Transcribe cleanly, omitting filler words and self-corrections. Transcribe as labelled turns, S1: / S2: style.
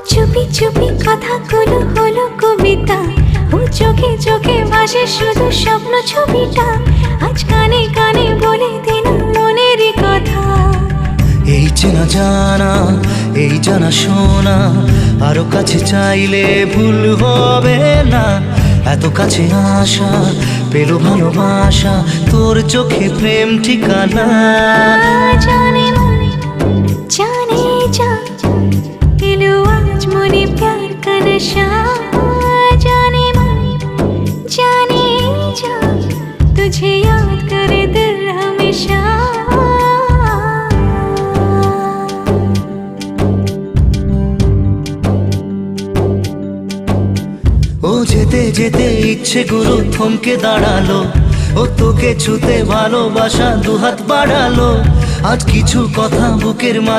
S1: চুপি চুপি কথাগুলো হলো কবিতা, ও চোখে চোখে ভাসে শুধু স্বপ্ন ছবিটা। আজ কানে কানে বলে দিন মনেরই কথা।
S2: এই চেনা জানা, এই জানা শোনা, আরো কাছে চাইলে ভুল হবে না। এত কাছে আসা পেলো ভালোবাসা, তোর চোখে প্রেম ঠিকানা।
S1: জানে মন জানে जा এলো আজ মনে प्यार का नशा। जाने मन जाने जा तुझे याद करे दिल हमेशा।
S2: ও যেতে যেতে ইচ্ছে গুলো থমকে দাঁড়ালো, ও তোকে ছুতে ভালোবাসা দুহাত বাড়ালো। আজ কিছু কথা বুকের